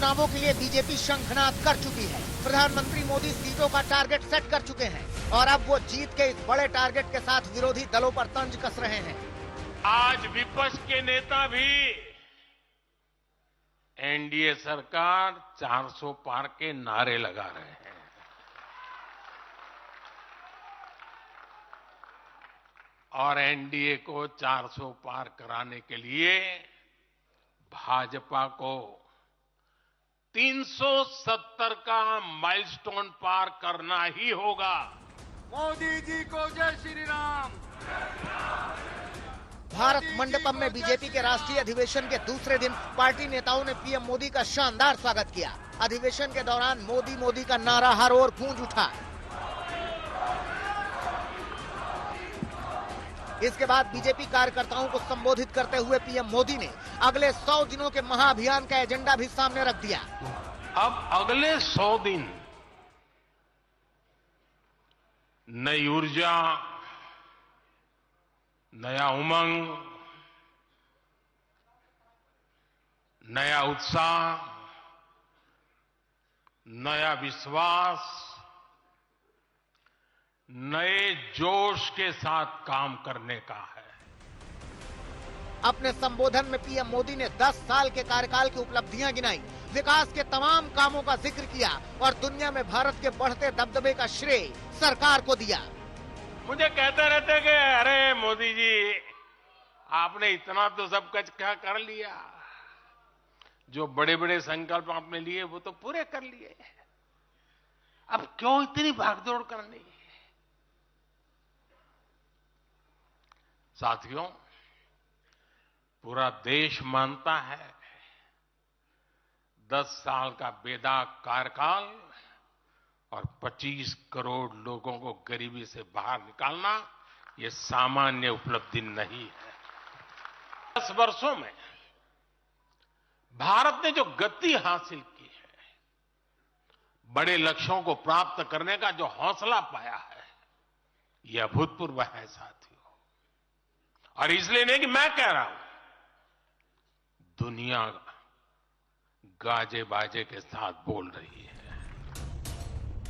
चुनावों के लिए बीजेपी शंखनाद कर चुकी है। प्रधानमंत्री मोदी सीटों का टारगेट सेट कर चुके हैं और अब वो जीत के इस बड़े टारगेट के साथ विरोधी दलों पर तंज कस रहे हैं। आज विपक्ष के नेता भी एनडीए सरकार 400 पार के नारे लगा रहे हैं। और एनडीए को 400 पार कराने के लिए भाजपा को 370 का माइलस्टोन पार करना ही होगा। मोदी जी को जय श्री राम। भारत मंडपम में बीजेपी के राष्ट्रीय अधिवेशन के दूसरे दिन पार्टी नेताओं ने पीएम मोदी का शानदार स्वागत किया। अधिवेशन के दौरान मोदी मोदी का नारा हर ओर गूंज उठा। इसके बाद बीजेपी कार्यकर्ताओं को संबोधित करते हुए पीएम मोदी ने अगले 100 दिनों के महाअभियान का एजेंडा भी सामने रख दिया। अब अगले 100 दिन नई ऊर्जा, नया उमंग, नया उत्साह, नया विश्वास, नए जोश के साथ काम करने का है। अपने संबोधन में पीएम मोदी ने 10 साल के कार्यकाल की उपलब्धियां गिनाई, विकास के तमाम कामों का जिक्र किया और दुनिया में भारत के बढ़ते दबदबे का श्रेय सरकार को दिया। मुझे कहते रहते कि अरे मोदी जी, आपने इतना तो सब कुछ क्या कर लिया, जो बड़े बड़े संकल्प आपने लिए वो तो पूरे कर लिए, अब क्यों इतनी भागदौड़ करनी। साथियों, पूरा देश मानता है 10 साल का बेदाग कार्यकाल और 25 करोड़ लोगों को गरीबी से बाहर निकालना ये सामान्य उपलब्धि नहीं है। 10 वर्षों में भारत ने जो गति हासिल की है, बड़े लक्ष्यों को प्राप्त करने का जो हौसला पाया है, यह अभूतपूर्व है साथियों। और इसलिए नहीं कि मैं कह रहा हूं, दुनिया गाजे बाजे के साथ बोल रही है।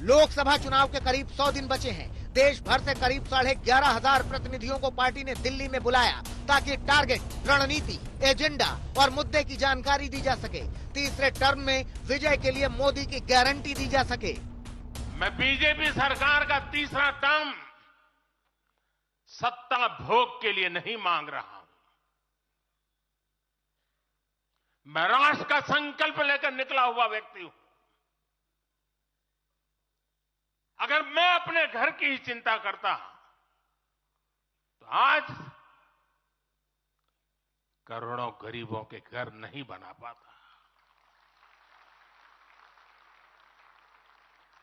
लोकसभा चुनाव के करीब 100 दिन बचे हैं। देश भर से करीब 11,500 प्रतिनिधियों को पार्टी ने दिल्ली में बुलाया ताकि टारगेट, रणनीति, एजेंडा और मुद्दे की जानकारी दी जा सके। तीसरे टर्म में विजय के लिए मोदी की गारंटी दी जा सके। मैं बीजेपी सरकार का तीसरा टर्म सत्ता भोग के लिए नहीं मांग रहा हूं। मैं राष्ट्र का संकल्प लेकर निकला हुआ व्यक्ति हूं। अगर मैं अपने घर की ही चिंता करता तो आज करोड़ों गरीबों के घर नहीं बना पाता।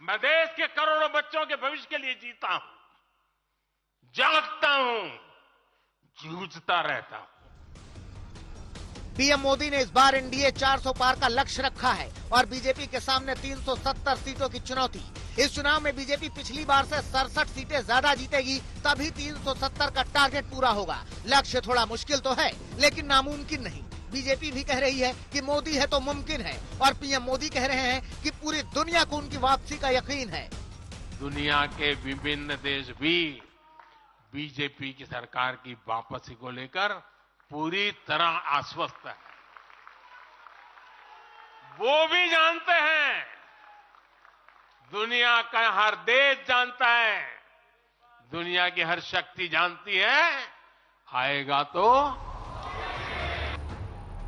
मैं देश के करोड़ों बच्चों के भविष्य के लिए जीता हूं, जागता हूं, जूझता रहता हूं। पीएम मोदी ने इस बार एनडीए 400 पार का लक्ष्य रखा है और बीजेपी के सामने 370 सीटों की चुनौती। इस चुनाव में बीजेपी पिछली बार से 67 सीटें ज्यादा जीतेगी, तभी 370 का टारगेट पूरा होगा। लक्ष्य थोड़ा मुश्किल तो है, लेकिन नामुमकिन नहीं। बीजेपी भी कह रही है कि मोदी है तो मुमकिन है और पीएम मोदी कह रहे हैं कि पूरी दुनिया को उनकी वापसी का यकीन है। दुनिया के विभिन्न देश भी बीजेपी की सरकार की वापसी को लेकर पूरी तरह आश्वस्त है। वो भी जानते हैं, दुनिया का हर देश जानता है, दुनिया की हर शक्ति जानती है, आएगा तो।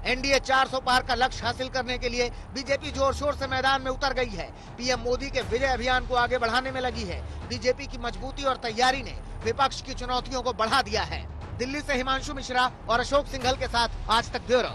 एनडीए 400 पार का लक्ष्य हासिल करने के लिए बीजेपी जोर शोर से मैदान में उतर गई है। पीएम मोदी के विजय अभियान को आगे बढ़ाने में लगी है। बीजेपी की मजबूती और तैयारी ने विपक्ष की चुनौतियों को बढ़ा दिया है। दिल्ली से हिमांशु मिश्रा और अशोक सिंघल के साथ आज तक ब्यूरो।